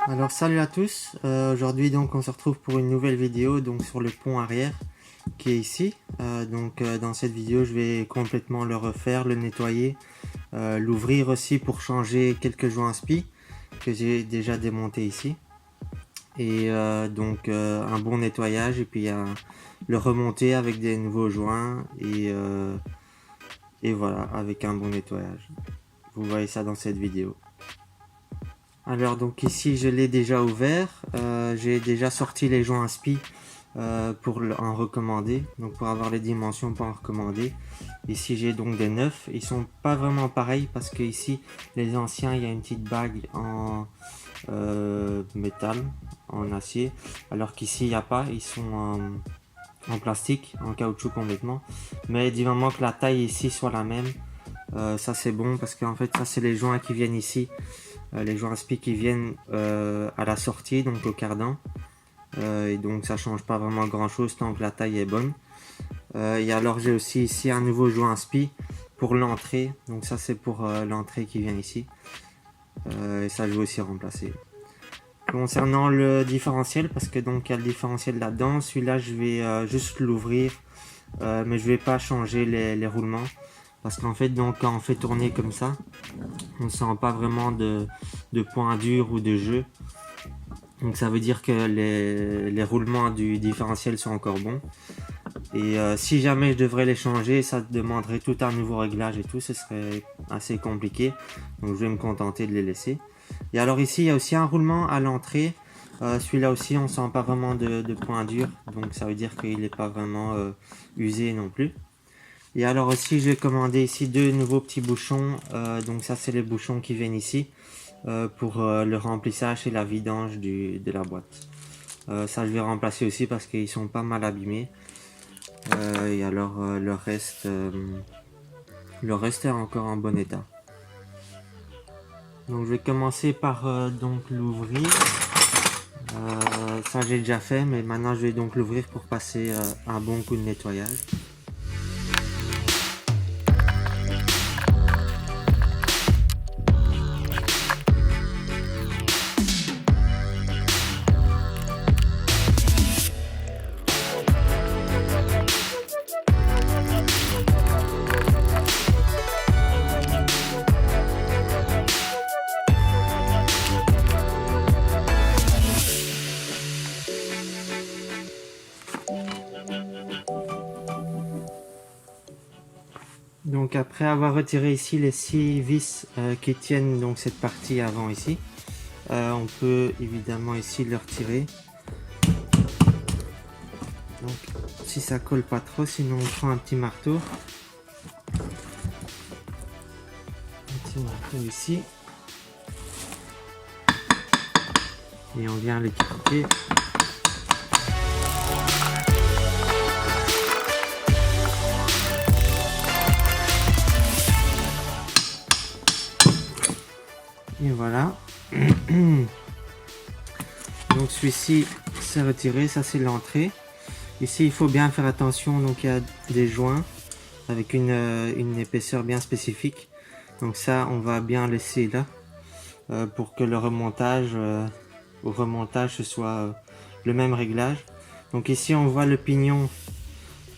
Alors salut à tous, aujourd'hui donc on se retrouve pour une nouvelle vidéo donc sur le pont arrière qui est ici. Dans cette vidéo je vais complètement le refaire, le nettoyer, l'ouvrir aussi pour changer quelques joints spi que j'ai déjà démonté ici. Et un bon nettoyage et puis le remonter avec des nouveaux joints et voilà, avec un bon nettoyage. Vous voyez ça dans cette vidéo. Alors donc ici je l'ai déjà ouvert, j'ai déjà sorti les joints spi pour en recommander, donc pour avoir les dimensions pour en recommander. Ici j'ai donc des neufs, ils sont pas vraiment pareils parce que ici les anciens il y a une petite bague en métal, en acier, alors qu'ici il n'y a pas, ils sont en plastique, en caoutchouc complètement. Mais du moment que la taille ici soit la même, ça c'est bon parce qu'en fait ça c'est les joints qui viennent ici. Les joints spi qui viennent à la sortie, donc au cardan. Et donc ça change pas vraiment grand chose tant que la taille est bonne. Et alors j'ai aussi ici un nouveau joint spi pour l'entrée. Donc ça c'est pour l'entrée qui vient ici. Et ça je vais aussi remplacer. Concernant le différentiel, parce que donc il y a le différentiel là-dedans, celui-là je vais juste l'ouvrir. Mais je vais pas changer les roulements. Parce qu'en fait donc quand on fait tourner comme ça, on ne sent pas vraiment de point dur ou de jeu. Donc ça veut dire que les roulements du différentiel sont encore bons. Et si jamais je devrais les changer, ça demanderait tout un nouveau réglage et tout, ce serait assez compliqué. Donc je vais me contenter de les laisser. Et alors ici il y a aussi un roulement à l'entrée. Celui-là aussi on sent pas vraiment de point dur. Donc ça veut dire qu'il n'est pas vraiment usé non plus. Et alors aussi j'ai commandé ici deux nouveaux petits bouchons, donc ça c'est les bouchons qui viennent ici pour le remplissage et la vidange de la boîte. Ça je vais remplacer aussi parce qu'ils sont pas mal abîmés. Et alors le reste est encore en bon état. Donc je vais commencer par donc l'ouvrir. Ça j'ai déjà fait, mais maintenant je vais donc l'ouvrir pour passer un bon coup de nettoyage. Donc après avoir retiré ici les 6 vis qui tiennent donc cette partie avant ici, on peut évidemment ici le retirer. Donc si ça colle pas trop, sinon on prend un petit marteau. Un petit marteau ici. Et on vient l'écarter. Et voilà. Donc celui-ci c'est retiré, ça c'est l'entrée. Ici il faut bien faire attention, donc il y a des joints avec une épaisseur bien spécifique. Donc ça on va bien laisser là pour que le remontage au remontage ce soit le même réglage. Donc ici on voit le pignon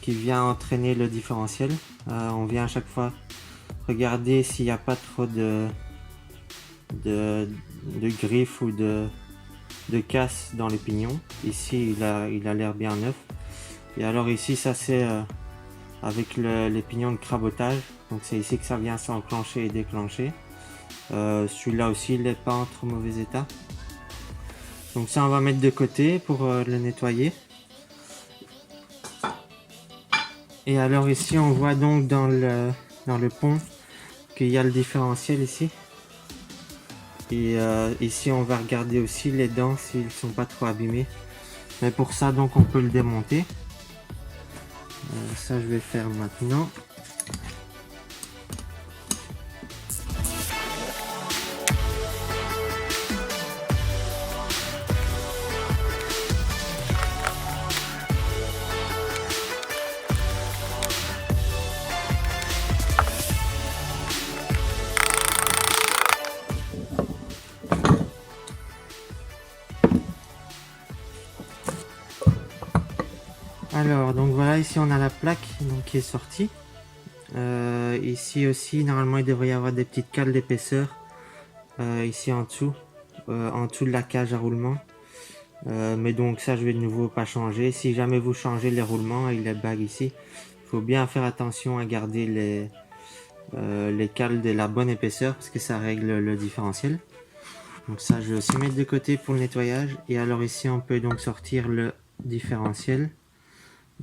qui vient entraîner le différentiel. On vient à chaque fois regarder s'il n'y a pas trop de griffes ou de casse dans les pignons. Ici il a l'air bien neuf. Et alors ici ça c'est avec les pignons de crabotage. Donc c'est ici que ça vient s'enclencher et déclencher. Celui-là aussi il n'est pas en trop mauvais état. Donc ça on va mettre de côté pour le nettoyer. Et alors ici on voit donc dans le pont qu'il y a le différentiel ici. Et ici on va regarder aussi les dents s'ils sont pas trop abîmés. Mais pour ça donc on peut le démonter. Ça je vais faire maintenant. Alors donc voilà, ici on a la plaque donc, qui est sortie. Ici aussi normalement il devrait y avoir des petites cales d'épaisseur ici en dessous de la cage à roulement. Mais donc ça je vais de nouveau pas changer. Si jamais vous changez les roulements et les bagues ici, il faut bien faire attention à garder les cales de la bonne épaisseur parce que ça règle le différentiel. Donc ça je vais aussi mettre de côté pour le nettoyage. Et alors ici on peut donc sortir le différentiel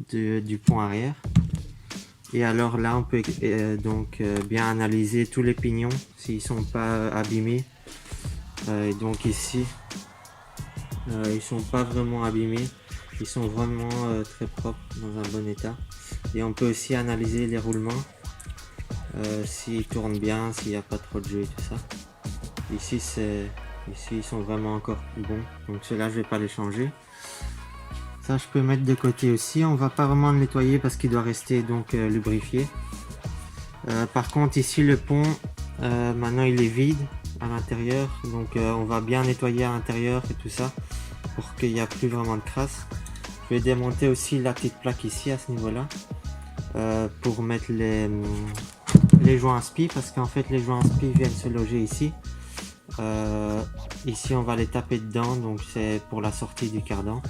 du pont arrière. Et alors là on peut bien analyser tous les pignons s'ils sont pas abîmés. Et donc ici ils sont pas vraiment abîmés, ils sont vraiment très propres, dans un bon état. Et on peut aussi analyser les roulements, s'ils tournent bien, s'il n'y a pas trop de jeu et tout ça. Ici ils sont vraiment encore bons, donc ceux-là je vais pas les changer. Ça je peux mettre de côté aussi, on va pas vraiment le nettoyer parce qu'il doit rester donc lubrifié. Par contre ici le pont, maintenant il est vide à l'intérieur, donc on va bien nettoyer à l'intérieur et tout ça pour qu'il n'y a plus vraiment de crasse. Je vais démonter aussi la petite plaque ici à ce niveau là pour mettre les joints à spi, parce qu'en fait les joints à spi viennent se loger ici. Ici on va les taper dedans, donc c'est pour la sortie du cardan.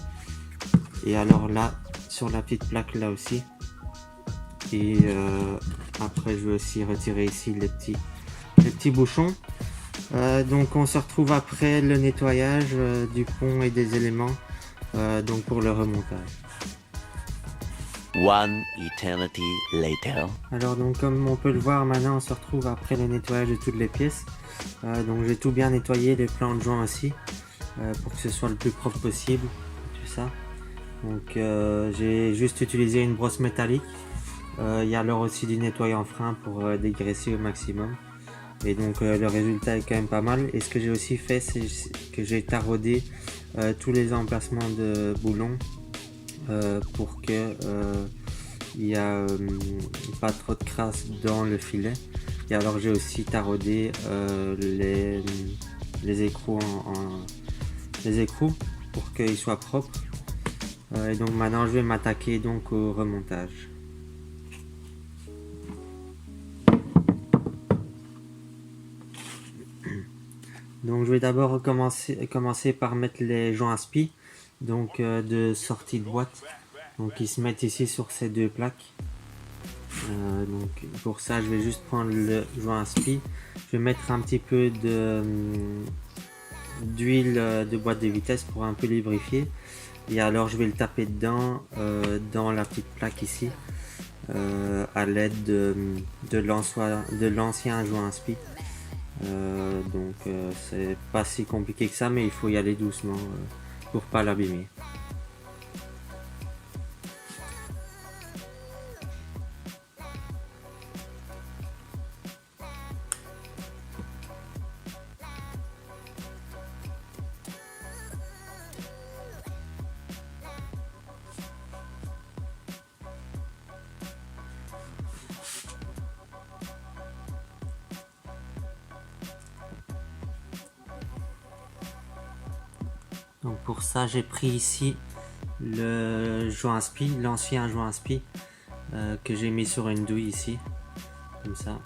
Et alors là sur la petite plaque là aussi. Et après je vais aussi retirer ici les petits bouchons. Donc on se retrouve après le nettoyage du pont et des éléments donc pour le remontage. One eternity later. Alors donc comme on peut le voir maintenant, on se retrouve après le nettoyage de toutes les pièces. Donc j'ai tout bien nettoyé, les plans de joint aussi, pour que ce soit le plus propre possible, tout ça. Donc j'ai juste utilisé une brosse métallique. Il y a alors aussi du nettoyant frein pour dégraisser au maximum. Et donc le résultat est quand même pas mal. Et ce que j'ai aussi fait, c'est que j'ai taraudé tous les emplacements de boulons pour que il n'y a pas trop de crasse dans le filet. Et alors j'ai aussi taraudé les écrous les écrous pour qu'ils soient propres. Et donc maintenant je vais m'attaquer donc au remontage. Donc je vais d'abord commencer par mettre les joints à spi, donc de sortie de boîte. Donc ils se mettent ici sur ces deux plaques. Donc pour ça je vais juste prendre le joint à spi. Je vais mettre un petit peu d'huile de boîte de vitesse pour un peu lubrifier. Et alors je vais le taper dedans, dans la petite plaque ici, à l'aide de l'ancien joint à spi. Donc c'est pas si compliqué que ça, mais il faut y aller doucement pour pas l'abîmer. Donc pour ça j'ai pris ici le joint à spi, l'ancien joint à spi que j'ai mis sur une douille ici, comme ça.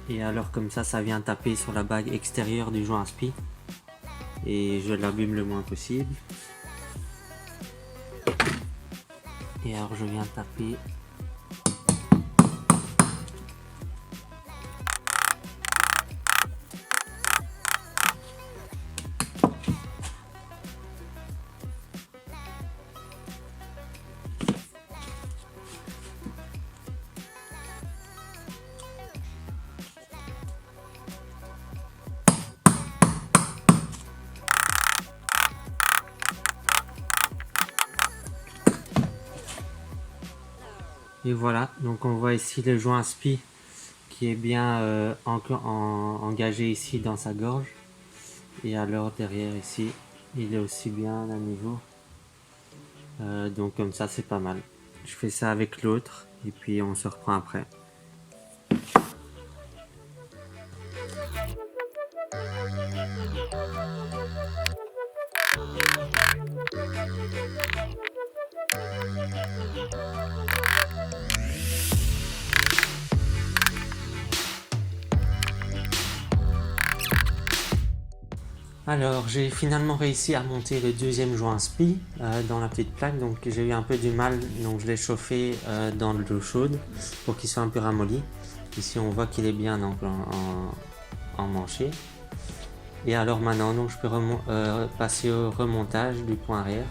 Et alors comme ça vient taper sur la bague extérieure du joint à spi. Et je l'abîme le moins possible. Et alors je viens taper. Et voilà, donc on voit ici le joint à spi qui est bien engagé ici dans sa gorge. Et alors derrière ici, il est aussi bien à niveau. Donc comme ça c'est pas mal. Je fais ça avec l'autre et puis on se reprend après. Alors j'ai finalement réussi à monter le deuxième joint SPI dans la petite plaque, donc j'ai eu un peu du mal, donc je l'ai chauffé dans l'eau chaude pour qu'il soit un peu ramolli. Ici on voit qu'il est bien donc, en manché. Et alors maintenant donc, je peux passer au remontage du pont arrière.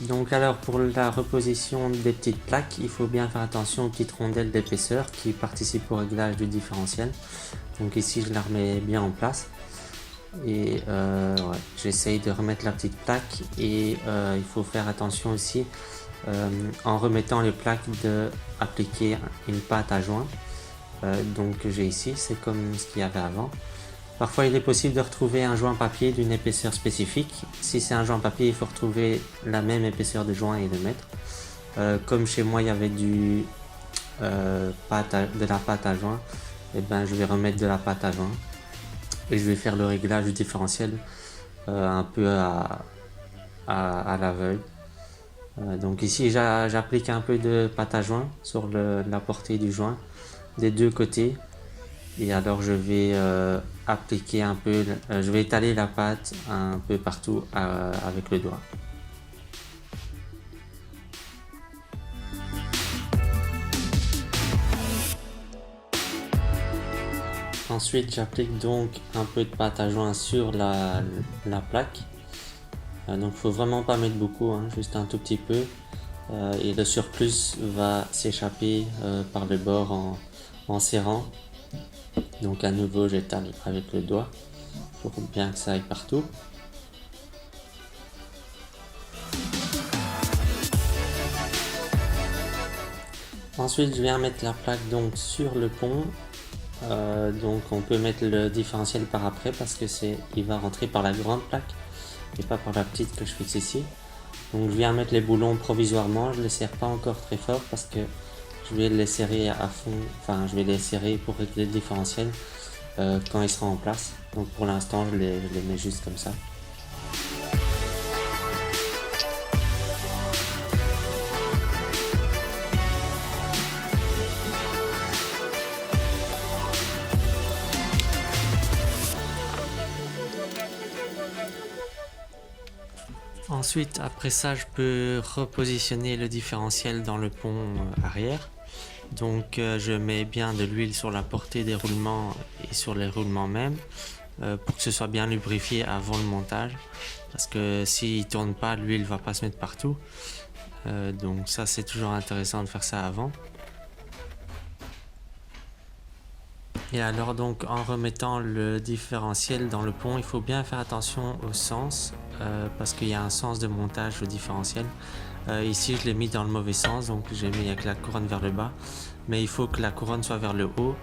Donc alors pour la reposition des petites plaques, il faut bien faire attention aux petites rondelles d'épaisseur qui participent au réglage du différentiel. Donc ici je la remets bien en place et ouais, j'essaye de remettre la petite plaque et il faut faire attention aussi en remettant les plaques d'appliquer une pâte à joint. Donc j'ai ici, c'est comme ce qu'il y avait avant. Parfois il est possible de retrouver un joint papier d'une épaisseur spécifique. Si c'est un joint papier, il faut retrouver la même épaisseur de joint et le mettre. Comme chez moi il y avait de la pâte à joint, et ben je vais remettre de la pâte à joint et je vais faire le réglage du différentiel un peu à l'aveugle. Donc ici j'applique un peu de pâte à joint sur la portée du joint des deux côtés. Et alors je vais appliquer un peu, je vais étaler la pâte un peu partout avec le doigt. Ensuite j'applique donc un peu de pâte à joint sur la plaque. Donc il faut vraiment pas mettre beaucoup, hein, juste un tout petit peu. Et le surplus va s'échapper par le bord en serrant. Donc à nouveau j'étale avec le doigt pour bien que ça aille partout. Ensuite je viens mettre la plaque donc sur le pont. Donc on peut mettre le différentiel par après parce que il va rentrer par la grande plaque et pas par la petite que je fixe ici. Donc je viens mettre les boulons provisoirement, je les serre pas encore très fort parce que je vais les serrer à fond, enfin je vais les serrer pour régler le différentiel quand il sera en place. Donc pour l'instant je les mets juste comme ça. Ensuite, après ça, je peux repositionner le différentiel dans le pont arrière. Donc je mets bien de l'huile sur la portée des roulements et sur les roulements même pour que ce soit bien lubrifié avant le montage. Parce que s'il ne tourne pas, l'huile ne va pas se mettre partout. Donc ça, c'est toujours intéressant de faire ça avant. Et alors donc en remettant le différentiel dans le pont, il faut bien faire attention au sens parce qu'il y a un sens de montage au différentiel. Ici je l'ai mis dans le mauvais sens, donc j'ai mis avec la couronne vers le bas, mais il faut que la couronne soit vers le haut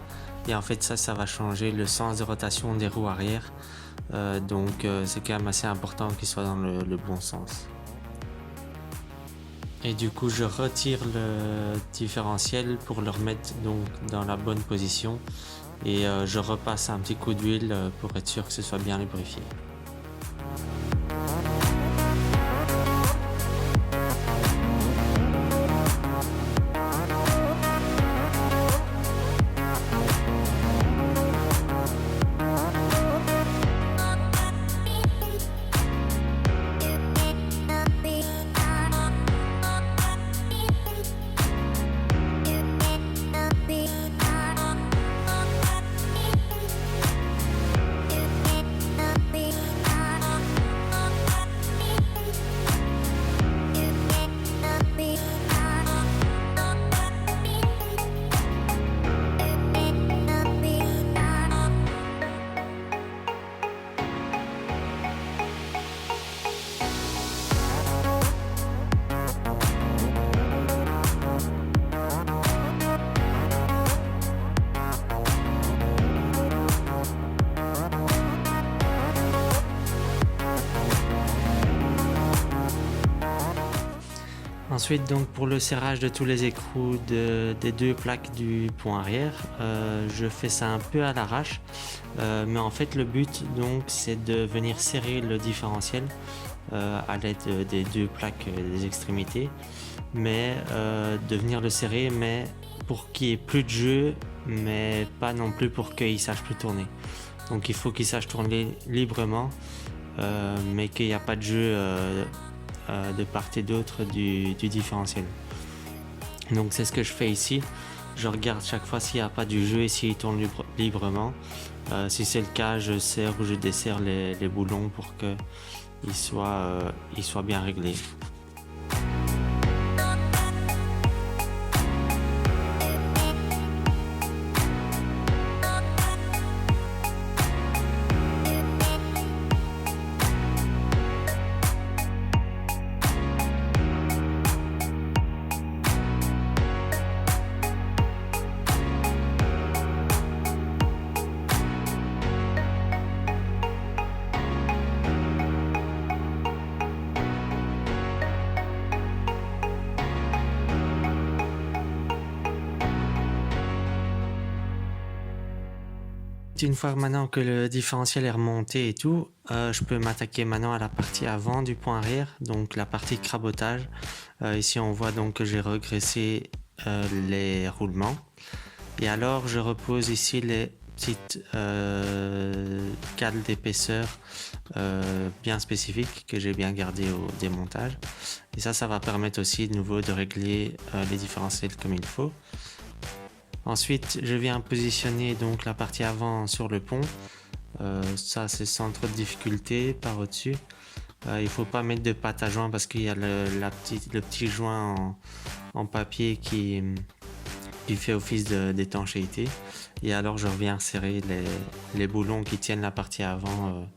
et en fait ça va changer le sens de rotation des roues arrière. Donc c'est quand même assez important qu'il soit dans le bon sens. Et du coup je retire le différentiel pour le remettre donc dans la bonne position. Et je repasse un petit coup d'huile pour être sûr que ce soit bien lubrifié. Ensuite, donc pour le serrage de tous les écrous des deux plaques du pont arrière, je fais ça un peu à l'arrache, mais en fait le but donc c'est de venir serrer le différentiel à l'aide des deux plaques des extrémités, mais de venir le serrer, mais pour qu'il n'y ait plus de jeu, mais pas non plus pour qu'il sache plus tourner. Donc il faut qu'il sache tourner librement, mais qu'il n'y a pas de jeu de part et d'autre du différentiel. Donc c'est ce que je fais ici. Je regarde chaque fois s'il n'y a pas du jeu et s'il tourne librement. Si c'est le cas, je serre ou je desserre les boulons pour qu'ils soient bien réglés. Une fois maintenant que le différentiel est remonté et tout, je peux m'attaquer maintenant à la partie avant du pont arrière, donc la partie crabotage. Ici on voit donc que j'ai regressé les roulements. Et alors je repose ici les petites cales d'épaisseur bien spécifiques que j'ai bien gardées au démontage. Et ça va permettre aussi de nouveau de régler les différentiels comme il faut. Ensuite, je viens positionner donc la partie avant sur le pont. Ça, c'est sans trop de difficulté par au-dessus. Il ne faut pas mettre de pâte à joint parce qu'il y a le petit joint en papier qui fait office d'étanchéité. Et alors, je reviens serrer les boulons qui tiennent la partie avant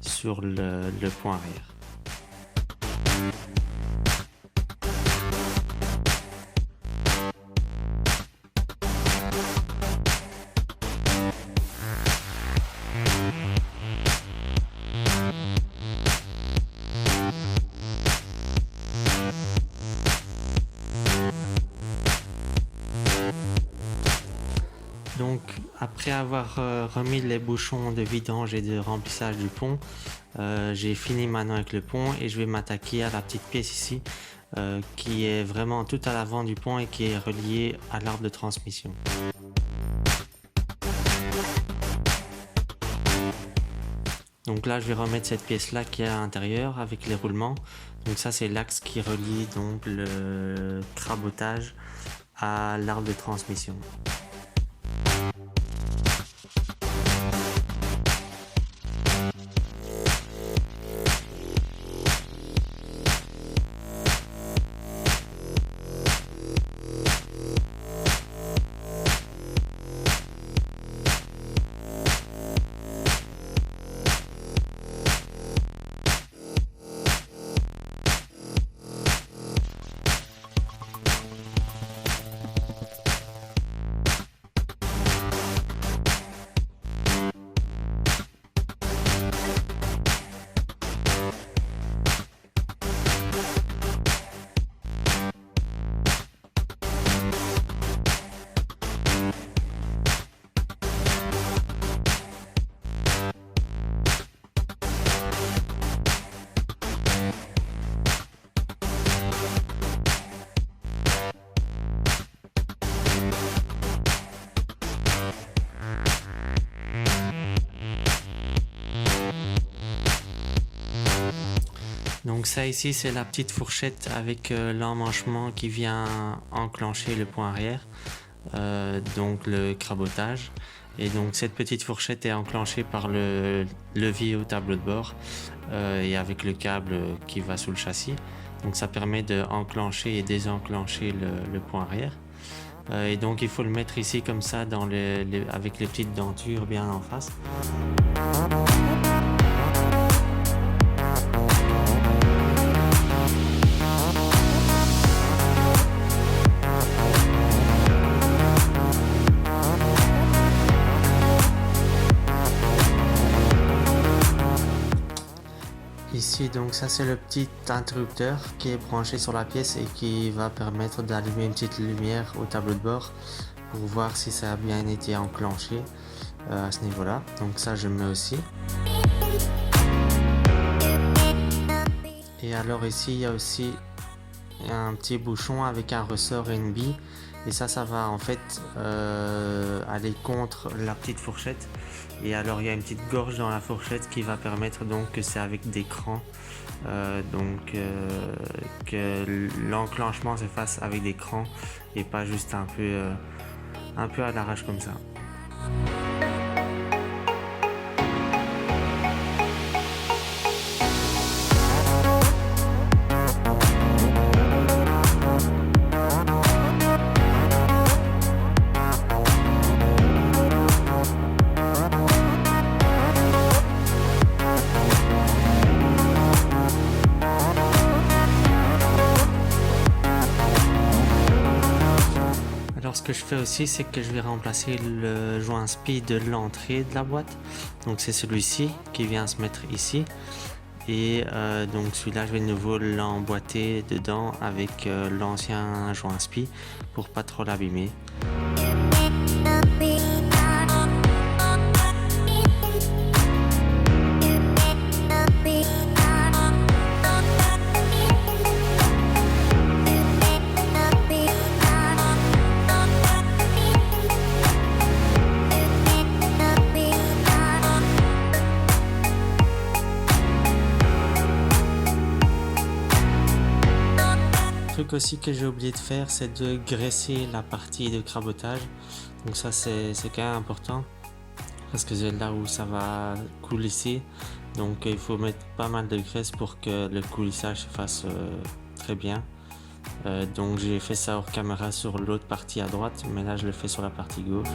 sur le pont arrière. Donc après avoir remis les bouchons de vidange et de remplissage du pont, j'ai fini maintenant avec le pont et je vais m'attaquer à la petite pièce ici qui est vraiment tout à l'avant du pont et qui est reliée à l'arbre de transmission. Donc là je vais remettre cette pièce là qui est à l'intérieur avec les roulements. Donc ça c'est l'axe qui relie donc le crabotage à l'arbre de transmission. Donc ça ici c'est la petite fourchette avec l'emmanchement qui vient enclencher le pont arrière, donc le crabotage. Et donc cette petite fourchette est enclenchée par le levier au tableau de bord et avec le câble qui va sous le châssis. Donc ça permet de enclencher et désenclencher le pont arrière. Et donc il faut le mettre ici comme ça avec les petites dentures bien en face. Ici donc ça c'est le petit interrupteur qui est branché sur la pièce et qui va permettre d'allumer une petite lumière au tableau de bord pour voir si ça a bien été enclenché à ce niveau-là. Donc ça je mets aussi. Et alors ici il y a aussi un petit bouchon avec un ressort et une bille. Et ça va en fait aller contre la petite fourchette. Et alors il y a une petite gorge dans la fourchette qui va permettre donc que c'est avec des crans. Que l'enclenchement se fasse avec des crans et pas juste un peu à l'arrache comme ça. Alors ce que je fais aussi, c'est que je vais remplacer le joint spi de l'entrée de la boîte. Donc c'est celui-ci qui vient se mettre ici. Et donc celui-là, je vais de nouveau l'emboîter dedans avec l'ancien joint spi pour pas trop l'abîmer. Truc aussi que j'ai oublié de faire, c'est de graisser la partie de crabotage. Donc ça c'est quand même important parce que c'est là où ça va coulisser. Donc il faut mettre pas mal de graisse pour que le coulissage se fasse très bien. Donc j'ai fait ça hors caméra sur l'autre partie à droite, mais là je le fais sur la partie gauche.